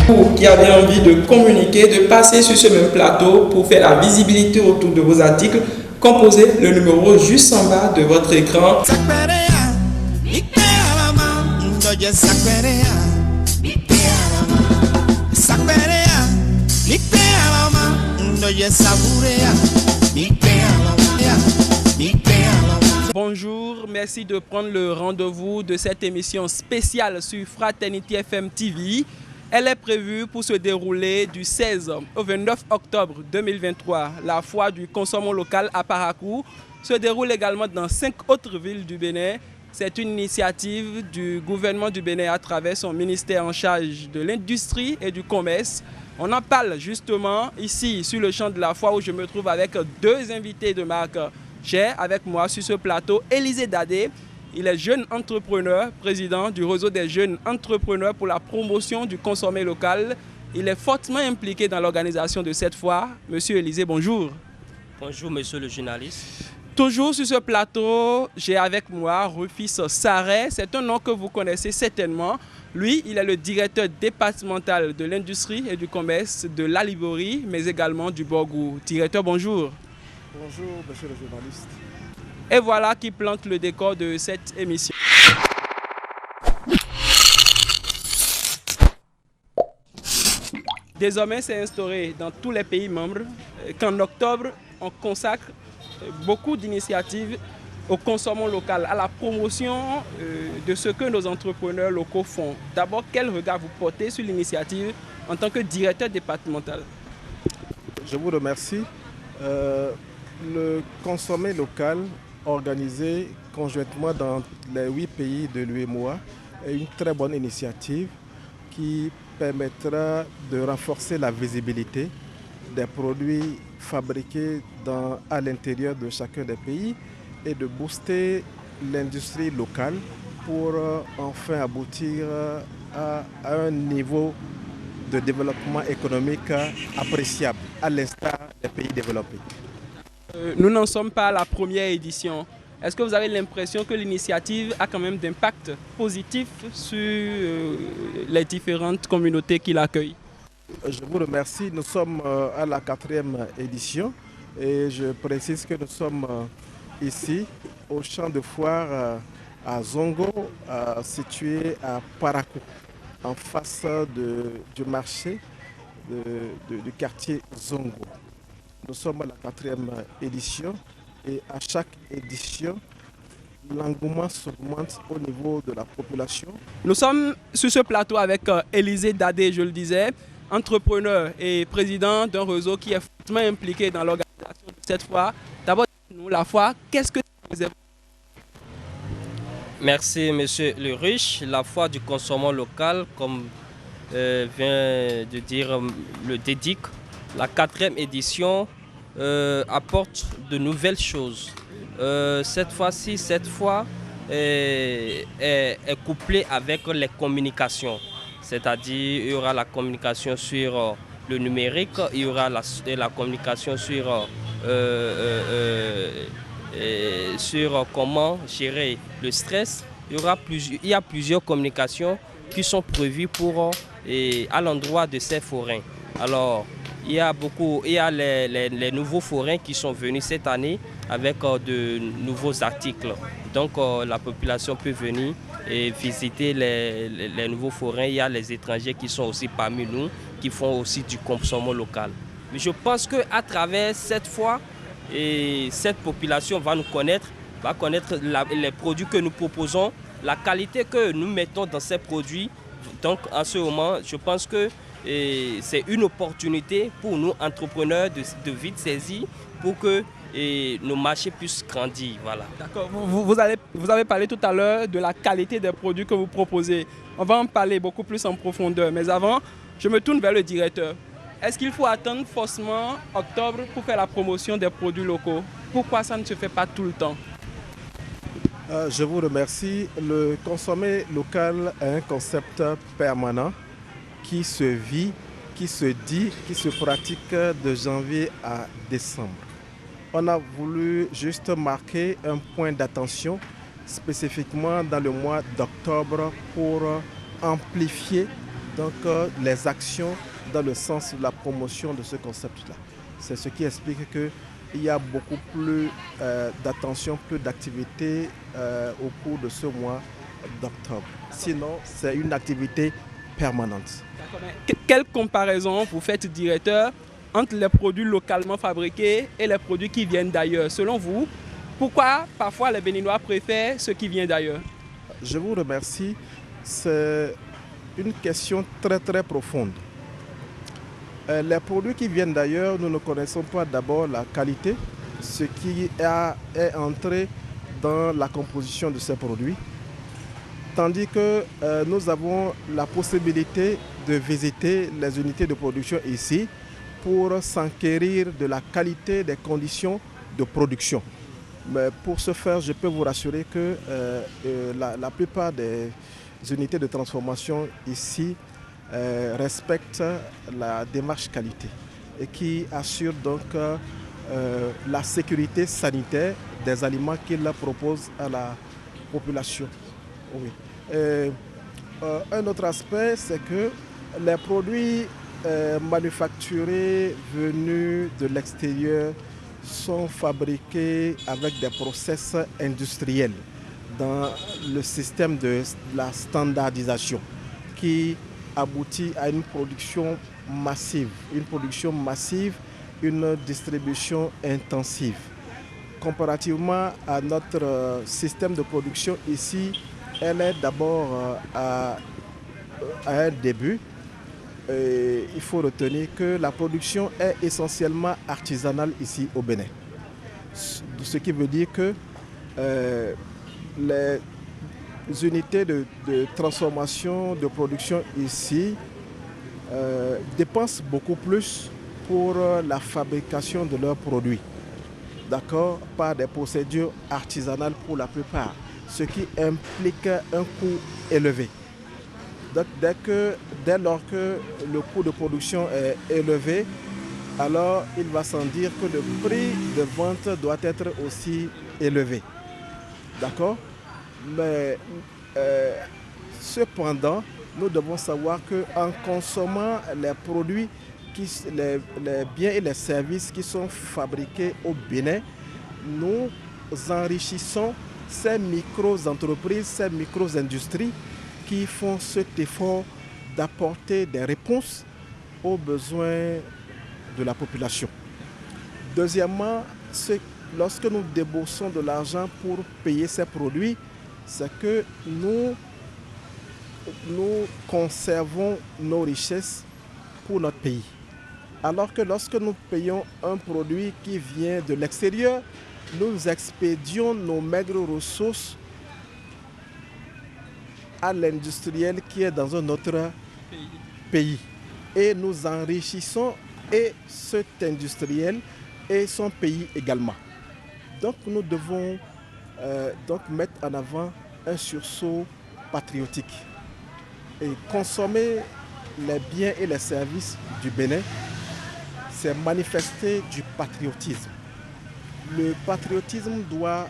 Vous qui avez envie de communiquer, de passer sur ce même plateau pour faire la visibilité autour de vos articles, composez le numéro juste en bas de votre écran. Bonjour, merci de prendre le rendez-vous de cette émission spéciale sur Fraternity FM TV. Elle est prévue pour se dérouler du 16 au 29 octobre 2023. La foire du consommant local à Parakou se déroule également dans 5 autres villes du Bénin. C'est une initiative du gouvernement du Bénin à travers son ministère en charge de l'industrie et du commerce. On en parle justement ici sur le champ de la foire où je me trouve avec 2 invités de marque. J'ai avec moi sur ce plateau Élisée Dadé. Il est jeune entrepreneur, président du réseau des jeunes entrepreneurs pour la promotion du consommé local. Il est fortement impliqué dans l'organisation de cette foire. Monsieur Élisée, bonjour. Bonjour monsieur le journaliste. Toujours sur ce plateau, j'ai avec moi Rufus Sarret. C'est un nom que vous connaissez certainement. Lui, il est le directeur départemental de l'industrie et du commerce de la Liborie, mais également du Borgou. Directeur, bonjour. Bonjour, monsieur le journaliste. Et voilà qui plante le décor de cette émission. Désormais, c'est instauré dans tous les pays membres qu'en octobre, on consacre beaucoup d'initiatives au consommation local, à la promotion de ce que nos entrepreneurs locaux font. D'abord, quel regard vous portez sur l'initiative en tant que directeur départemental? Je vous remercie. Le consommé local organisé conjointement dans les 8 pays de l'UEMOA est une très bonne initiative qui permettra de renforcer la visibilité des produits fabriqués à l'intérieur de chacun des pays et de booster l'industrie locale pour enfin aboutir à un niveau de développement économique appréciable, à l'instar des pays développés. Nous n'en sommes pas à la première édition. Est-ce que vous avez l'impression que l'initiative a quand même d'impact positif sur les différentes communautés qui l'accueillent? Je vous remercie. Nous sommes à la 4e édition et je précise que nous sommes ici au champ de foire à Zongo, situé à Parakou, en face du marché du quartier Zongo. Nous sommes à la 4e édition et à chaque édition, l'engouement s'augmente au niveau de la population. Nous sommes sur ce plateau avec Élisée Dadé, je le disais, entrepreneur et président d'un réseau qui est fortement impliqué dans l'organisation de cette foire. D'abord, nous, la foire, qu'est-ce que c'est? Merci monsieur le riche. La foire du consommant local, comme vient de dire le DEDIC, la 4e édition apporte de nouvelles choses. Cette fois-ci, cette fois est couplée avec les communications. C'est-à-dire il y aura la communication sur le numérique, il y aura la communication sur comment gérer le stress. Il y a plusieurs communications qui sont prévues à l'endroit de ces forains. Alors, il y a les nouveaux forains qui sont venus cette année avec de nouveaux articles. Donc la population peut venir et visiter les nouveaux forains. Il y a les étrangers qui sont aussi parmi nous, qui font aussi du consommation local. Mais je pense qu'à travers cette fois, cette population va connaître les produits que nous proposons, la qualité que nous mettons dans ces produits. Donc en ce moment, je pense que c'est une opportunité pour nous, entrepreneurs, de vite saisir pour que nos marchés puissent grandir. Voilà. D'accord. Vous avez parlé tout à l'heure de la qualité des produits que vous proposez. On va en parler beaucoup plus en profondeur. Mais avant, je me tourne vers le directeur. Est-ce qu'il faut attendre forcément octobre pour faire la promotion des produits locaux? Pourquoi ça ne se fait pas tout le temps? Je vous remercie. Le consommé local est un concept permanent qui se vit, qui se dit, qui se pratique de janvier à décembre. On a voulu juste marquer un point d'attention spécifiquement dans le mois d'octobre pour amplifier donc, les actions dans le sens de la promotion de ce concept-là. C'est ce qui explique qu'il y a beaucoup plus d'attention, plus d'activité au cours de ce mois d'octobre. Sinon, c'est une activité permanente. Quelle comparaison vous faites, directeur, entre les produits localement fabriqués et les produits qui viennent d'ailleurs? Selon vous, pourquoi parfois les Béninois préfèrent ce qui vient d'ailleurs? Je vous remercie. C'est une question très très profonde. Les produits qui viennent d'ailleurs, nous ne connaissons pas d'abord la qualité, ce qui est entré dans la composition de ces produits. Tandis que nous avons la possibilité de visiter les unités de production ici pour s'enquérir de la qualité des conditions de production. Mais pour ce faire, je peux vous rassurer que la plupart des unités de transformation ici respectent la démarche qualité et qui assure donc la sécurité sanitaire des aliments qu'ils proposent à la population. Oui. Un autre aspect, c'est que les produits manufacturés venus de l'extérieur sont fabriqués avec des process industriels dans le système de la standardisation qui aboutit à une production massive, une distribution intensive. Comparativement à notre système de production ici, elle est d'abord à un début. Et il faut retenir que la production est essentiellement artisanale ici au Bénin. Ce qui veut dire que les unités de transformation, de production ici dépensent beaucoup plus pour la fabrication de leurs produits. D'accord, par des procédures artisanales pour la plupart, ce qui implique un coût élevé. Donc, dès lors que le coût de production est élevé, alors il va sans dire que le prix de vente doit être aussi élevé. D'accord? Mais cependant, nous devons savoir qu'en consommant les produits, les biens et les services qui sont fabriqués au Bénin, nous enrichissons ces micro-entreprises, ces micro-industries qui font cet effort d'apporter des réponses aux besoins de la population. Deuxièmement, lorsque nous déboursons de l'argent pour payer ces produits, c'est que nous conservons nos richesses pour notre pays. Alors que lorsque nous payons un produit qui vient de l'extérieur, nous expédions nos maigres ressources à l'industriel qui est dans un autre pays. Et nous enrichissons et cet industriel et son pays également. Donc nous devons mettre en avant un sursaut patriotique et consommer les biens et les services du Bénin, c'est manifester du patriotisme. Le patriotisme doit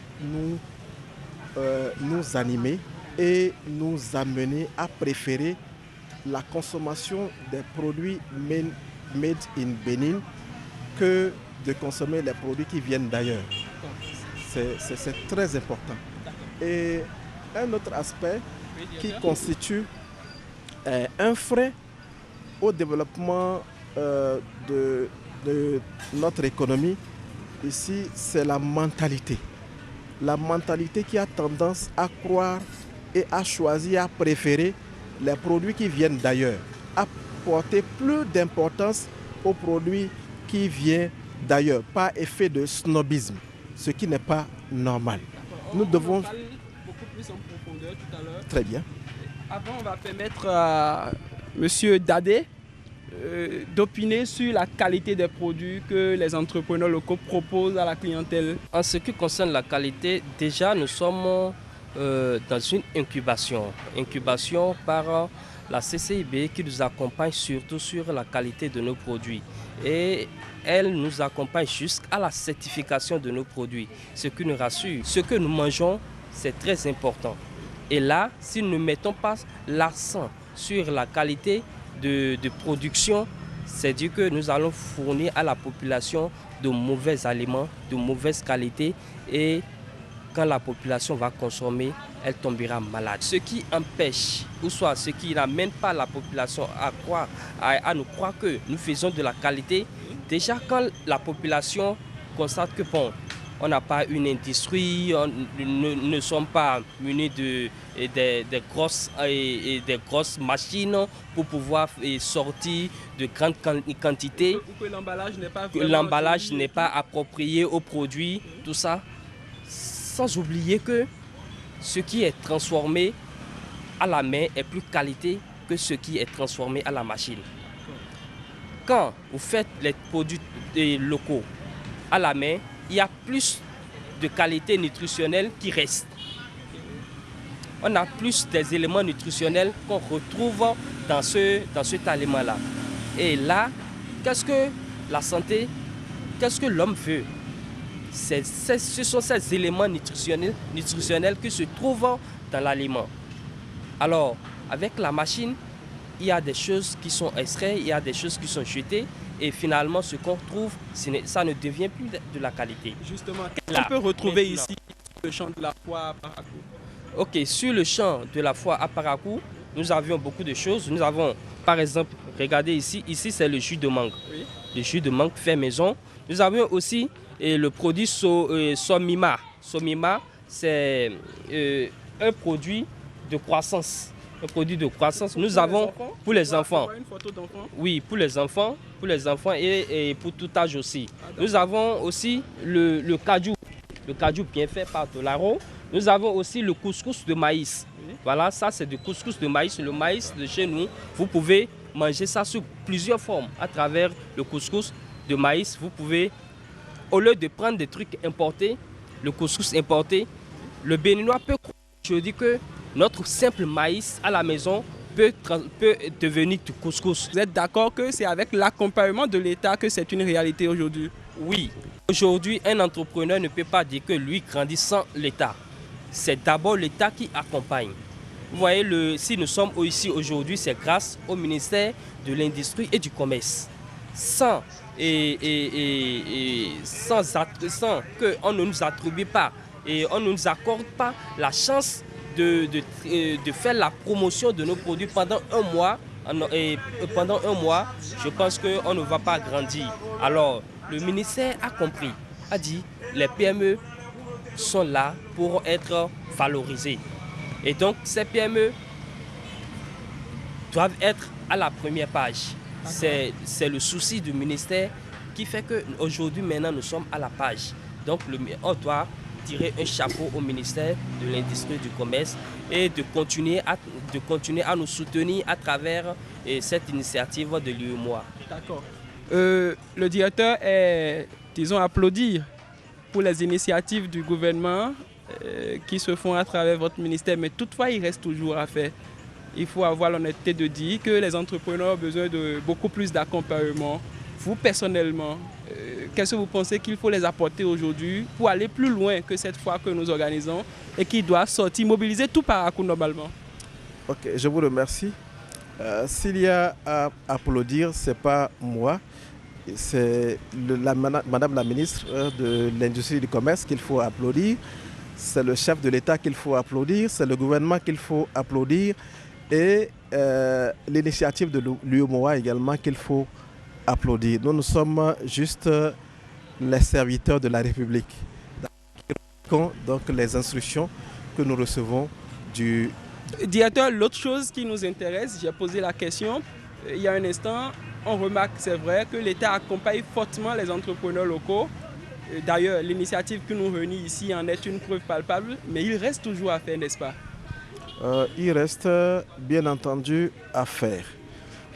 nous animer et nous amener à préférer la consommation des produits made in Bénin que de consommer les produits qui viennent d'ailleurs. C'est très important. Et un autre aspect qui constitue un frein au développement de notre économie, ici, c'est la mentalité. La mentalité qui a tendance à croire et à choisir, à préférer les produits qui viennent d'ailleurs, à porter plus d'importance aux produits qui viennent d'ailleurs, par effet de snobisme, ce qui n'est pas normal. Nous devons... beaucoup plus en profondeur tout à l'heure. Très bien. Avant, on va permettre à M. Dadé d'opiner sur la qualité des produits que les entrepreneurs locaux proposent à la clientèle. En ce qui concerne la qualité, déjà nous sommes dans une incubation par la CCIB qui nous accompagne surtout sur la qualité de nos produits. Et elle nous accompagne jusqu'à la certification de nos produits, ce qui nous rassure. Ce que nous mangeons, c'est très important. Et là, si nous ne mettons pas l'accent sur la qualité, de production, c'est-à-dire que nous allons fournir à la population de mauvais aliments, de mauvaise qualité, et quand la population va consommer, elle tombera malade. Ce qui empêche, ou soit ce qui n'amène pas la population à nous croire que nous faisons de la qualité, déjà quand la population constate que bon, on n'a pas une industrie, nous ne sommes pas munis des grosses machines pour pouvoir sortir de grandes quantités. Que l'emballage n'est pas approprié aux produits, tout ça. Sans oublier que ce qui est transformé à la main est plus qualité que ce qui est transformé à la machine. Quand vous faites les produits locaux à la main, il y a plus de qualité nutritionnelle qui reste. On a plus des éléments nutritionnels qu'on retrouve dans cet aliment-là. Et là, qu'est-ce que la santé, qu'est-ce que l'homme veut? Ce sont ces éléments nutritionnels qui se trouvent dans l'aliment. Alors, avec la machine, il y a des choses qui sont extraites, il y a des choses qui sont jetées, et finalement, ce qu'on trouve, ça ne devient plus de la qualité. Justement, qu'est-ce qu'on peut retrouver ici sur le champ de la foi à Parakou? Ok, sur le champ de la foi à Parakou, nous avions beaucoup de choses. Nous avons, par exemple, regardez ici c'est le jus de mangue. Oui. Le jus de mangue fait maison. Nous avions aussi le produit Somima. Somima, c'est un produit de croissance. Un produit de croissance. Nous avons pour les enfants. Une photo d'enfant? Oui, pour les enfants et pour tout âge aussi. Nous avons aussi le cajou. Le cajou bien fait par Dolaro. Nous avons aussi le couscous de maïs. Oui. Voilà, ça c'est du couscous de maïs. Le maïs de chez nous, vous pouvez manger ça sous plusieurs formes. À travers le couscous de maïs, vous pouvez, au lieu de prendre des trucs importés, le couscous importé, le Béninois peut, je dis que notre simple maïs à la maison peut devenir du couscous. Vous êtes d'accord que c'est avec l'accompagnement de l'État que c'est une réalité aujourd'hui? Oui. Aujourd'hui, un entrepreneur ne peut pas dire que lui grandit sans l'État. C'est d'abord l'État qui accompagne. Vous voyez, si nous sommes ici aujourd'hui, c'est grâce au ministère de l'Industrie et du Commerce. Sans qu'on ne nous attribue pas et on ne nous accorde pas la chance de faire la promotion de nos produits pendant un mois. Et pendant un mois, je pense qu'on ne va pas grandir. Alors, le ministère a compris, a dit, les PME sont là pour être valorisées. Et donc, ces PME doivent être à la première page. C'est le souci du ministère qui fait qu'aujourd'hui, maintenant, nous sommes à la page. Donc, on doit tirer un chapeau au ministère de l'Industrie et du Commerce et de continuer à nous soutenir à travers cette initiative de l'UEMOA. D'accord. Le directeur est, disons, applaudir pour les initiatives du gouvernement qui se font à travers votre ministère, mais toutefois, il reste toujours à faire. Il faut avoir l'honnêteté de dire que les entrepreneurs ont besoin de beaucoup plus d'accompagnement. Vous, personnellement, qu'est-ce que vous pensez qu'il faut les apporter aujourd'hui pour aller plus loin que cette fois que nous organisons et qui doit sortir, mobiliser tout Parakou normalement? Ok, je vous remercie. S'il y a à applaudir, ce n'est pas moi, c'est Madame la ministre de l'Industrie et du Commerce qu'il faut applaudir, c'est le chef de l'État qu'il faut applaudir, c'est le gouvernement qu'il faut applaudir et l'initiative de l'UEMOA également qu'il faut applaudir. Nous sommes juste les serviteurs de la République. Donc les instructions que nous recevons du... Directeur, l'autre chose qui nous intéresse, j'ai posé la question il y a un instant, on remarque, c'est vrai, que l'État accompagne fortement les entrepreneurs locaux. D'ailleurs, l'initiative que nous réunit ici en est une preuve palpable, mais il reste toujours à faire, n'est-ce pas? Il reste bien entendu à faire.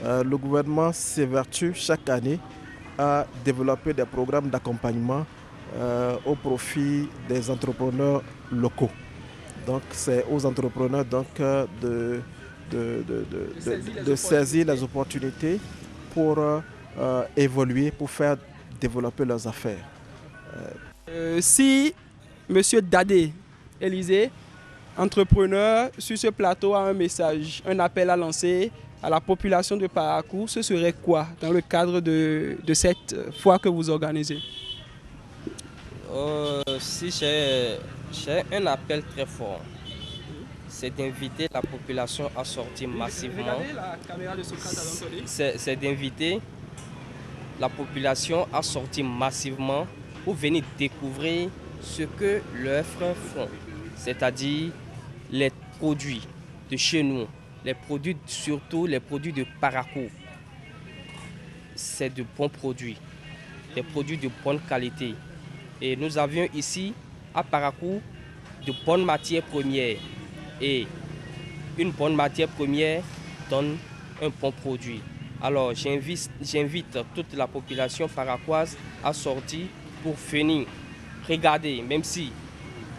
Le gouvernement s'évertue chaque année à développer des programmes d'accompagnement au profit des entrepreneurs locaux. Donc c'est aux entrepreneurs de saisir les opportunités pour évoluer, pour faire développer leurs affaires. Si M. Dadé Élysée, entrepreneur, sur ce plateau a un message, un appel à lancer à la population de Parakou, ce serait quoi dans le cadre de cette foire que vous organisez? Si j'ai un appel très fort, c'est d'inviter la population à sortir massivement. Regardez la caméra de Socrate à l'entrée. C'est d'inviter la population à sortir massivement pour venir découvrir ce que leurs frères font, c'est-à-dire les produits de chez nous, les produits, surtout les produits de Parakou. C'est de bons produits, des produits de bonne qualité. Et nous avions ici à Parakou de bonnes matières premières. Et une bonne matière première donne un bon produit. Alors j'invite toute la population paraquoise à sortir pour venir regarder, même si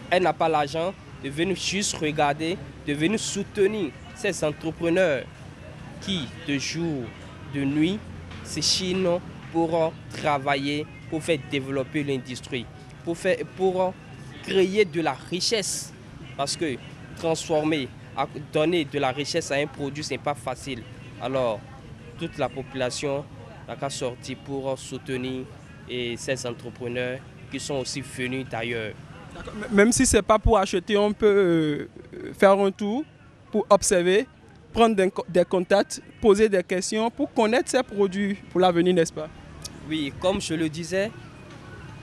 elle n'a pas l'argent, de venir juste regarder, de venir soutenir ces entrepreneurs qui, de jour, de nuit, s'échinent pour travailler, pour faire développer l'industrie, pour créer de la richesse. Parce que transformer, donner de la richesse à un produit, ce n'est pas facile. Alors, toute la population n'a qu'à sortir pour soutenir ces entrepreneurs qui sont aussi venus d'ailleurs. Même si ce n'est pas pour acheter, on peut faire un tour pour observer, prendre des contacts, poser des questions pour connaître ces produits pour l'avenir, n'est-ce pas? Oui, comme je le disais,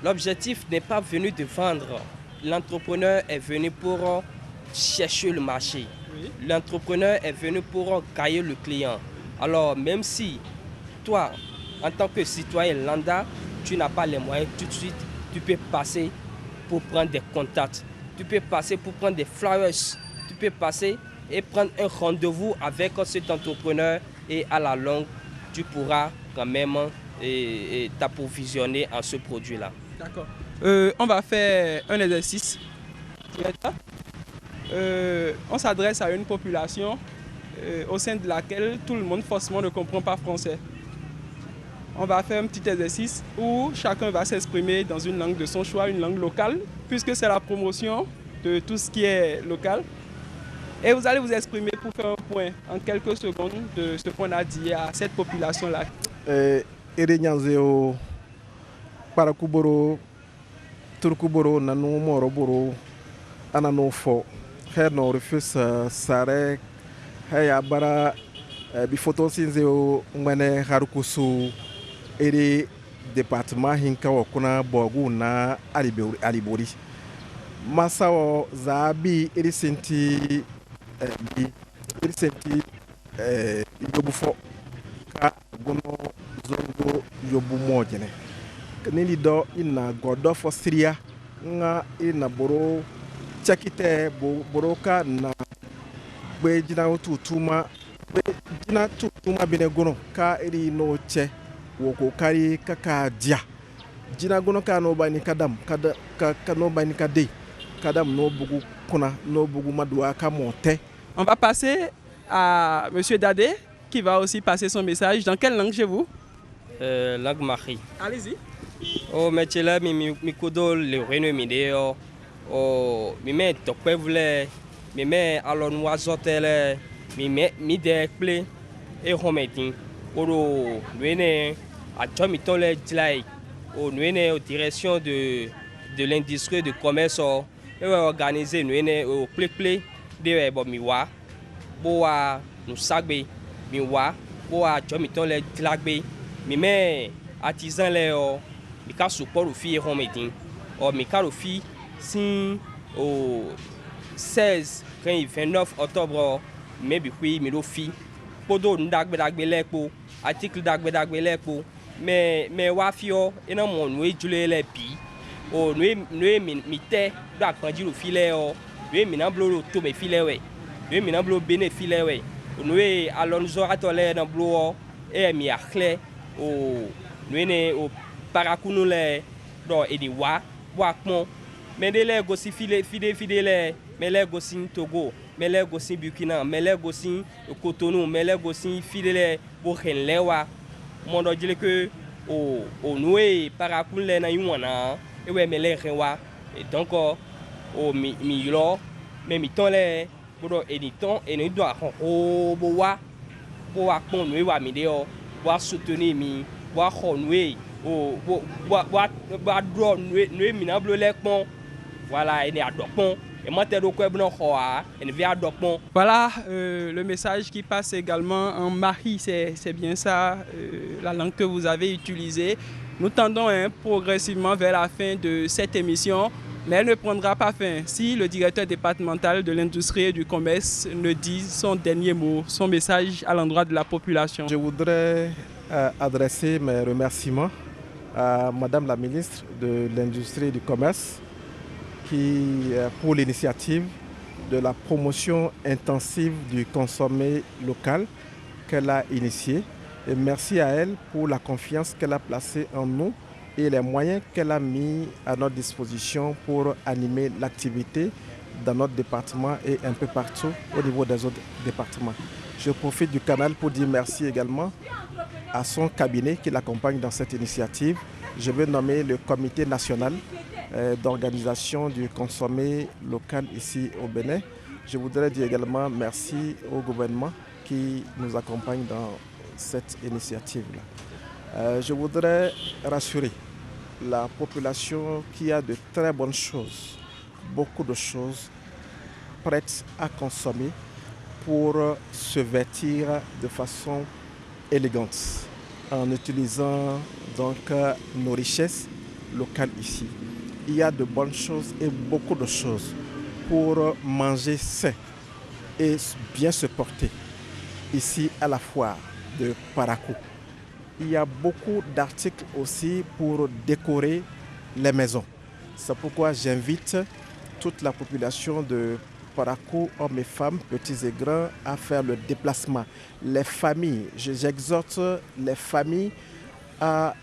l'objectif n'est pas venu de vendre. L'entrepreneur est venu pour chercher le marché. Oui. L'entrepreneur est venu pour gagner le client. Alors, même si toi, en tant que citoyen lambda, tu n'as pas les moyens tout de suite, tu peux passer pour prendre des contacts. Tu peux passer pour prendre des flyers. Tu peux passer et prendre un rendez-vous avec cet entrepreneur et à la longue, tu pourras quand même t'approvisionner en ce produit-là. D'accord. On va faire un exercice. On s'adresse à une population au sein de laquelle tout le monde forcément ne comprend pas français. On va faire un petit exercice où chacun va s'exprimer dans une langue de son choix, une langue locale, puisque c'est la promotion de tout ce qui est local. Et vous allez vous exprimer pour faire un point en quelques secondes de ce qu'on a dit à cette population-là. Erenyanzeo Parakuboro, Turkuboro, Nanu Moroboro, Anano Fo, Herno Refus Sare, Hayabara, Bifoto Sinzeo, Mane Harukusu, Ere département Hinka Wakuna Bogu na Alibori. Masao Zabi, Eri Senti, Eri Senti, Yobufo, Ka Gono. Zongo yobu mojene nili do ina godo fo Syria nga ina boro chakite boroka na be jina tutuma bine gono ka iri no che woko kari kaka dia jina gono ka no bani kadam ka no bani kade kadam no bugu kuna no bugu madwa ka monte. On va passer à monsieur Dadé qui va aussi passer son message. Dans quelle langue chez vous? Langue Marie. Allez-y. Oh, mais tu l'as mis kodo le reno mideo. Oh, mi met tokwe vle, mi met alon wazotele, mi de ple e hometin. Oro nuene a chomitole dilai. O nuene aux direction de l'industrie de commerce et organiser nuene au ple de bo miwa. Boa nous sagbe miwa. Boa chomitole dilagbe. Mais artisan les mi ka support au fi homedin o mi ka fi sin au 16 29 octobre mais bi hui mi do fi podo ndagbe lepo article dagbe lepo mais wa fi o ina mo nu ejule le bi o nu mi te do akanji lo fi le o nu mi na blo to me fi le we nu mi na blo bene fi le we nu alonzo atole na blo e mi akle o nuene o Parakou le do edi wa pon mais de le gosi fide le mais le gosi Togo mais le gosi Burkina mais le gosi Cotonou mais le gosi fide le bo hen le wa mo do jile que o noue Parakou le na yuana e we me le rewa et donc o mi lo mais mi ton le bo edi ton et ne do o bo wa pour soutenir mi pour voilà, voilà le message qui passe également en Mari, c'est bien ça, la langue que vous avez utilisée. Nous tendons progressivement vers la fin de cette émission, mais elle ne prendra pas fin si le directeur départemental de l'industrie et du commerce ne dit son dernier mot, son message à l'endroit de la population. Je voudrais adresser mes remerciements à Madame la ministre de l'Industrie et du Commerce pour l'initiative de la promotion intensive du consommé local qu'elle a initiée. Et merci à elle pour la confiance qu'elle a placée en nous et les moyens qu'elle a mis à notre disposition pour animer l'activité dans notre département et un peu partout au niveau des autres départements. Je profite du canal pour dire merci également à son cabinet qui l'accompagne dans cette initiative. Je veux nommer le comité national d'organisation du consommé local ici au Bénin. Je voudrais dire également merci au gouvernement qui nous accompagne dans cette initiative-là. Je voudrais rassurer la population qu'il y a de très bonnes choses, beaucoup de choses prêtes à consommer pour se vêtir de façon élégante en utilisant donc nos richesses locales ici. Il y a de bonnes choses et beaucoup de choses pour manger sain et bien se porter ici à la foire de Parakou. Il y a beaucoup d'articles aussi pour décorer les maisons. C'est pourquoi j'invite toute la population de Parakou, hommes et femmes, petits et grands, à faire le déplacement. Les familles, j'exhorte les familles à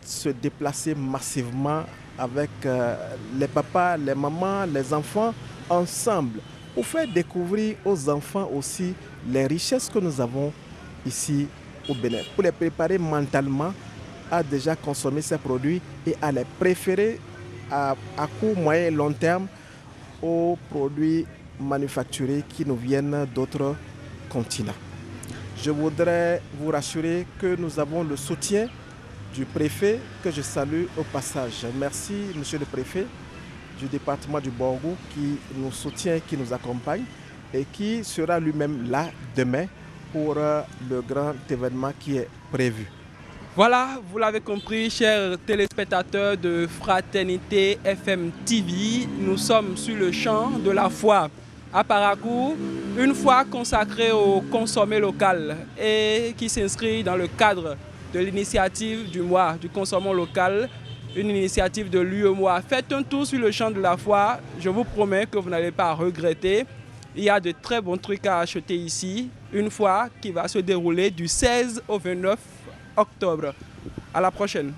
se déplacer massivement avec les papas, les mamans, les enfants ensemble pour faire découvrir aux enfants aussi les richesses que nous avons ici au Bénin, pour les préparer mentalement à déjà consommer ces produits et à les préférer à court, moyen et long terme aux produits manufacturés qui nous viennent d'autres continents. Je voudrais vous rassurer que nous avons le soutien du préfet que je salue au passage. Merci monsieur le préfet du département du Borgou qui nous soutient, qui nous accompagne et qui sera lui-même là demain pour le grand événement qui est prévu. Voilà, vous l'avez compris, chers téléspectateurs de Fraternité FM TV, nous sommes sur le champ de la foire à Parakou, une foire consacrée au consommé local et qui s'inscrit dans le cadre de l'initiative du mois du consommant local, une initiative de l'UEMOA. Faites un tour sur le champ de la foire, je vous promets que vous n'allez pas regretter. Il y a de très bons trucs à acheter ici, une foire qui va se dérouler du 16 au 29 octobre. À la prochaine.